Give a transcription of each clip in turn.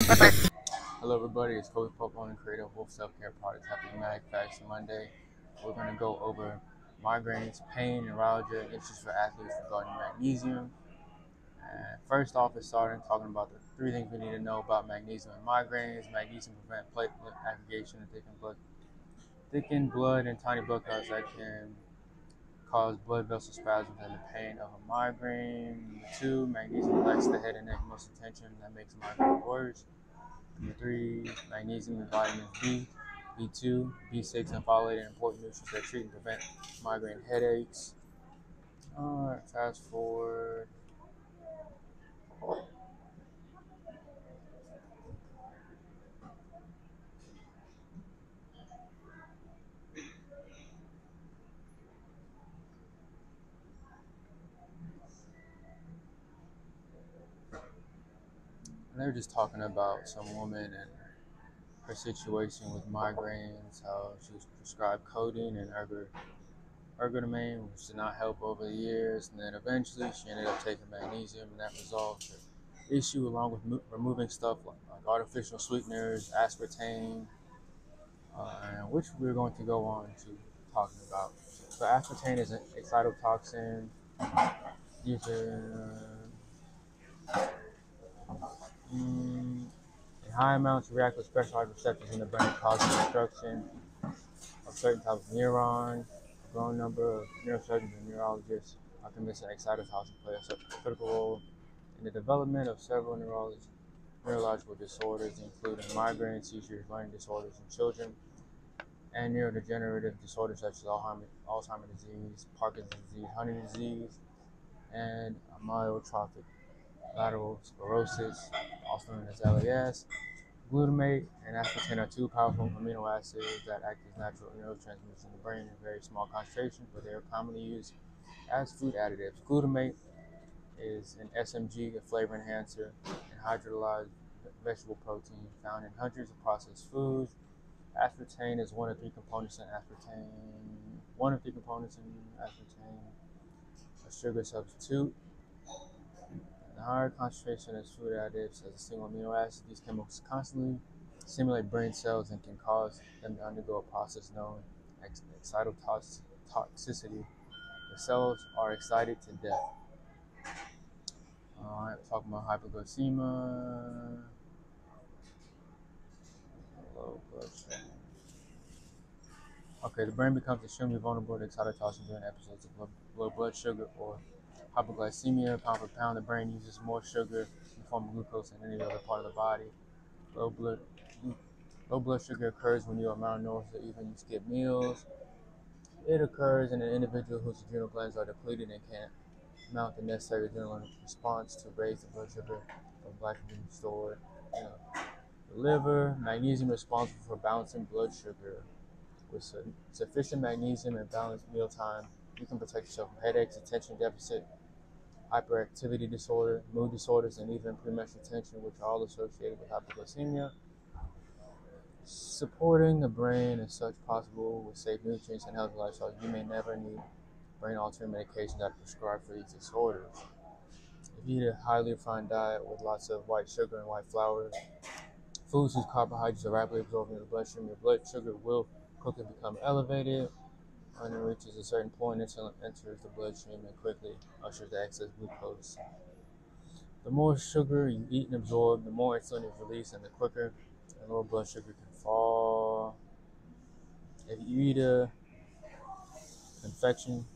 Hello everybody, it's Kobe Pope, owner and creator of Wolf Self-Care Products. Happy Mag Facts Monday. We're going to go over migraines, pain, neuralgia, issues for athletes regarding magnesium. And first off, it's starting talking about the three things we need to know about magnesium and migraines. Magnesium prevents platelet aggregation and thickened blood and tiny blood clots that can cause blood vessel spasms and the pain of a migraine. Number two, magnesium relaxes the head and neck muscle tension that makes migraine worse. Number three, magnesium and vitamins B, B2, B6, and folate are important nutrients that treat and prevent migraine headaches. Alright, fast forward. And they were just talking about some woman and her situation with migraines, how she was prescribed codeine and ergotamine, which did not help over the years, and then eventually she ended up taking magnesium, and that resolved her issue, along with removing stuff like artificial sweeteners, aspartame, and which we're going to go on to talking about. So aspartame is an excitotoxin used in high amounts react with specialized receptors in the brain, causing destruction of certain types of neurons. A growing number of neurosurgeons and neurologists are convinced that excitotoxin play a critical role in the development of several neurological disorders, including migraine, seizures, learning disorders in children, and neurodegenerative disorders such as Alzheimer's disease, Parkinson's disease, Huntington's disease, and amyotrophic lateral sclerosis, also known as LAS. Glutamate and aspartame are two powerful amino acids that act as natural neurotransmitters in the brain in very small concentrations, but they are commonly used as food additives. Glutamate is an SMG, a flavor enhancer, and hydrolyzed vegetable protein found in hundreds of processed foods. Aspartame is one of three components in aspartame. A sugar substitute. The higher concentration as food additives as a single amino acid, these chemicals constantly stimulate brain cells and can cause them to undergo a process known as excitotoxicity. The cells are excited to death. Alright, talking about hypoglycemia, low blood sugar. Okay, the brain becomes extremely vulnerable to excitotoxin during episodes of low blood sugar or hypoglycemia. Pound for pound, the brain uses more sugar in the form of glucose than any other part of the body. Low blood sugar occurs when you are malnourished or even you skip meals. It occurs in an individual whose adrenal glands are depleted and can't mount the necessary adrenal response to raise the blood sugar from glycogen stored in the liver. Magnesium is responsible for balancing blood sugar. With sufficient magnesium and balanced mealtime, you can protect yourself from headaches, attention deficit, hyperactivity disorder, mood disorders, and even premenstrual tension, which are all associated with hypoglycemia. Supporting the brain is such possible with safe nutrients and healthy lifestyle. You may never need brain-altering medications that are prescribed for these disorders. If you eat a highly refined diet with lots of white sugar and white flour, foods whose carbohydrates are rapidly absorbed into the bloodstream, your blood sugar will quickly become elevated. When it reaches a certain point, insulin enters the bloodstream and quickly ushers the excess glucose. The more sugar you eat and absorb, the more insulin is released, and the quicker the lower blood sugar can fall. If you eat a confection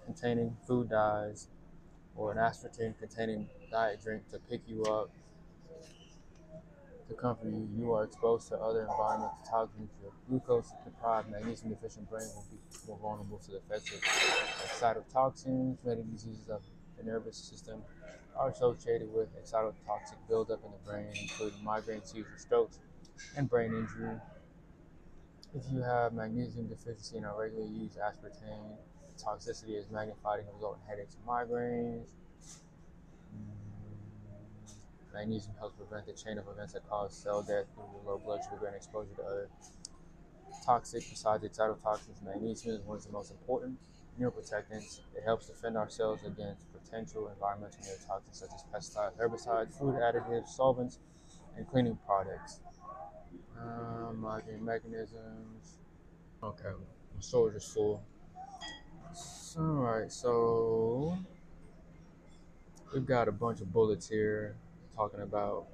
containing food dyes or an aspartame containing diet drink to pick you up, to comfort you, you are exposed to other environmental toxins. Your glucose-deprived, magnesium-deficient brain will be more vulnerable to the effects of excitotoxins. Many diseases of the nervous system are associated with excitotoxic buildup in the brain, including migraine, seizures, strokes, and brain injury. If you have magnesium deficiency and are regularly use aspartame, the toxicity is magnified and can result in headaches and migraines. Magnesium helps prevent the chain of events that cause cell death due to low blood sugar and exposure to other toxic. Besides excitotoxins, magnesium is one of the most important neuroprotectants. It helps defend our cells against potential environmental neurotoxins such as pesticides, herbicides, food additives, solvents, and cleaning products. Migraine mechanisms. Okay, my storage is full. Alright, so we've got a bunch of bullets here talking about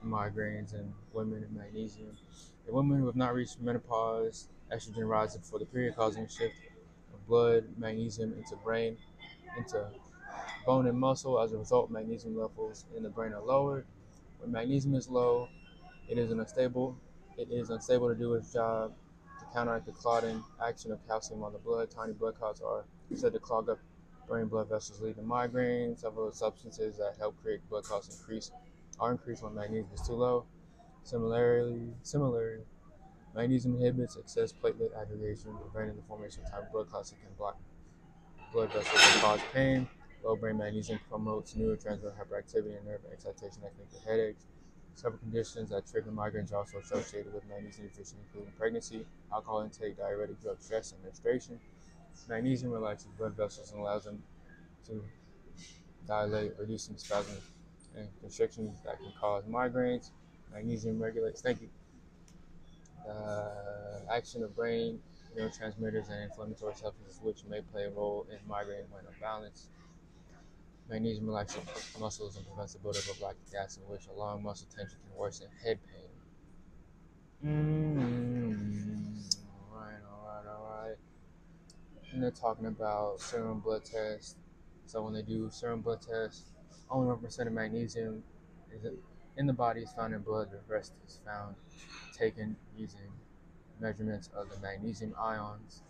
migraines and women and magnesium. In women who have not reached menopause, estrogen rises for the period, causing a shift of blood, magnesium into brain, into bone and muscle. As a result, magnesium levels in the brain are lowered. When magnesium is low, it is unstable. It is unstable to do its job to counteract the clotting action of calcium on the blood. Tiny blood clots are said to clog up brain blood vessels, leading to migraine. Several substances that help create blood clots are increased when magnesium is too low. Similarly, magnesium inhibits excess platelet aggregation, preventing the formation of tiny blood clots that can block blood vessels and cause pain. Low brain magnesium promotes neurotransmitter hyperactivity and nerve excitation that can give headaches. Several conditions that trigger migraines are also associated with magnesium deficiency, including pregnancy, alcohol intake, diuretic drug stress, and menstruation. Magnesium relaxes blood vessels and allows them to dilate, reducing spasms and constrictions that can cause migraines. Magnesium regulates, action of brain neurotransmitters and inflammatory substances, which may play a role in migraine when unbalanced. Magnesium relaxes muscles and prevents the buildup of lactic acid, which, along muscle tension, can worsen head pain. All right. And they're talking about serum blood tests. So when they do serum blood tests, only 1% of magnesium is in the body is found in blood. The rest is found taken using measurements of the magnesium ions.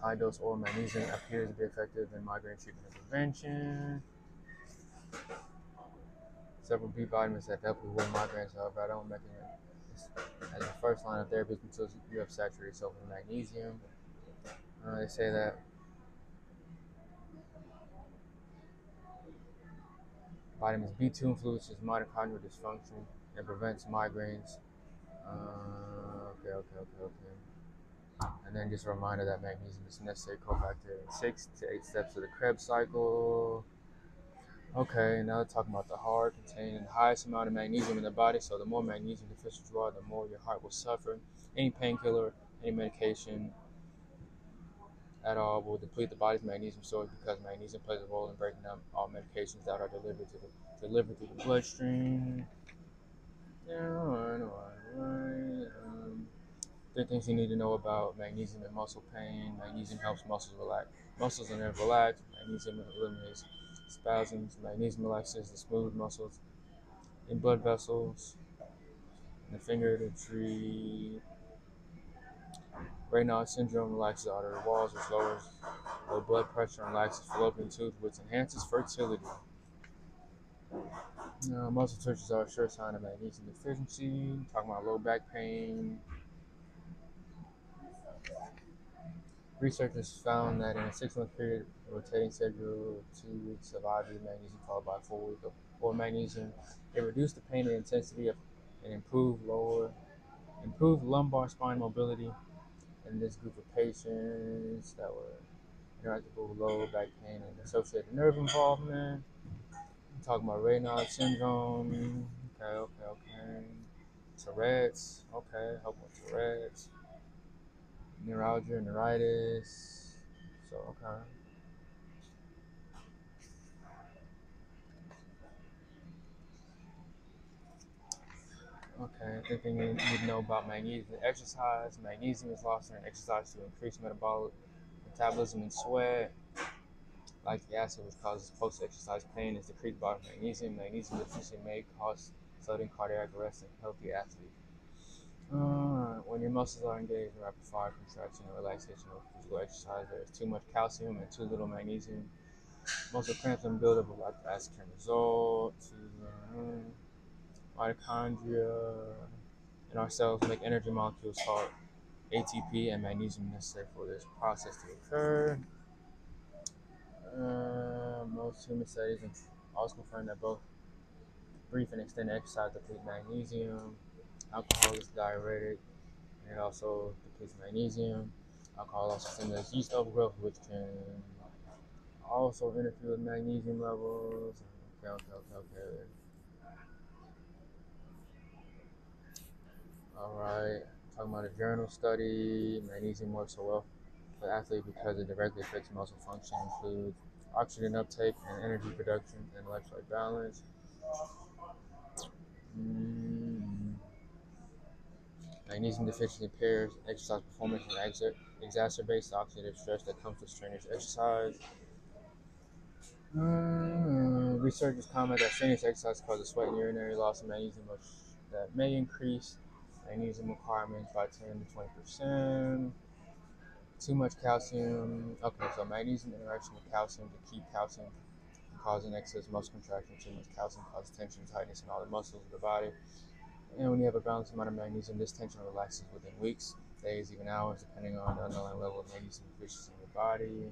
High dose oral magnesium appears to be effective in migraine treatment and prevention. Several B vitamins that help with migraines, however, I don't recommend this as a first line of therapy until you have saturated yourself with magnesium. They say that vitamins B2 influences mitochondrial dysfunction and prevents migraines. Okay. And then just a reminder that magnesium is a necessary cofactor in 6 to 8 steps of the Krebs cycle. Okay, now let's talk about the heart containing the highest amount of magnesium in the body. So the more magnesium deficient you are, the more your heart will suffer. Any painkiller, any medication at all will deplete the body's magnesium storage because magnesium plays a role in breaking down all medications that are delivered through the bloodstream. Alright. 3 things you need to know about magnesium and muscle pain. Magnesium helps muscles and nerves relax. Magnesium eliminates spasms. Magnesium relaxes the smooth muscles in blood vessels. In the finger, the tree. Raynaud's syndrome relaxes artery walls, which lowers low blood pressure and relaxes fallopian tubes, which enhances fertility. Muscle twitches are a sure sign of magnesium deficiency. Talking about low back pain. Researchers found that in a 6-month period, a rotating schedule of 2 weeks of IV magnesium followed by 4 weeks of oral magnesium, it reduced the pain and intensity and improved lumbar spine mobility in this group of patients that were interactable with low back pain and associated nerve involvement. I'm talking about Raynaud's syndrome. Okay. Tourette's. Okay, help with Tourette's. Neuralgia, neuritis. So, okay. Okay, I think you need to know about magnesium. Exercise. Magnesium is lost during exercise to increase metabolism and sweat. Lactic acid, which causes post-exercise pain, is decreased by magnesium. Magnesium deficiency may cause sudden cardiac arrest in healthy athletes. When your muscles are engaged in rapid-fire contraction or relaxation or physical exercise, there is too much calcium and too little magnesium. Muscle cramps and buildup of lactic acid can result to mitochondria in our cells make energy molecules called ATP and magnesium necessary for this process to occur. Most human studies also confirm that both brief and extended exercise deplete magnesium. Alcohol is diuretic, and it also depletes magnesium. Alcohol also stimulates yeast overgrowth, which can also interfere with magnesium levels. Okay. All right. Talking about a journal study, magnesium works so well for athletes because it directly affects muscle function, includes oxygen uptake and energy production and electrolyte balance. Mm. Magnesium deficiency impairs exercise performance and exacerbates the oxidative stress that comes with strenuous exercise. Researchers comment that strenuous exercise causes sweat and urinary loss of magnesium, that may increase magnesium requirements by 10 to 20%. Too much calcium. Okay, so magnesium interaction with calcium to keep calcium from causing excess muscle contraction. Too much calcium causes tension and tightness in all the muscles of the body. And when you have a balanced amount of magnesium, this tension relaxes within weeks, days, even hours, depending on the underlying level of magnesium deficiency in your body.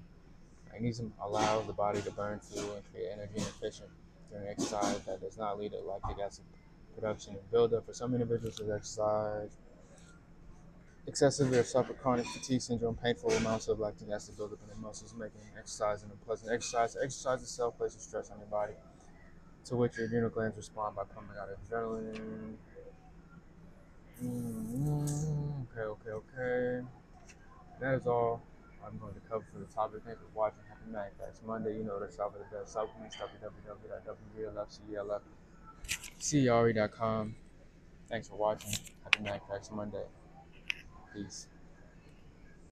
Magnesium allows the body to burn fuel and create energy and efficient during exercise. That does not lead to lactic acid production and buildup. For some individuals with exercise excessively or suffer chronic fatigue syndrome, painful amounts of lactic acid buildup in their muscles, making exercise an unpleasant exercise. Exercise itself places stress on your body, to which your adrenal glands respond by pumping out adrenaline. Okay. That is all I'm going to cover for the topic. Thanks for watching. Happy Magnetics Monday. You know the shop of the best supplements, www.wlfclfcre.com. Thanks for watching. Happy Magnetics Monday. Peace.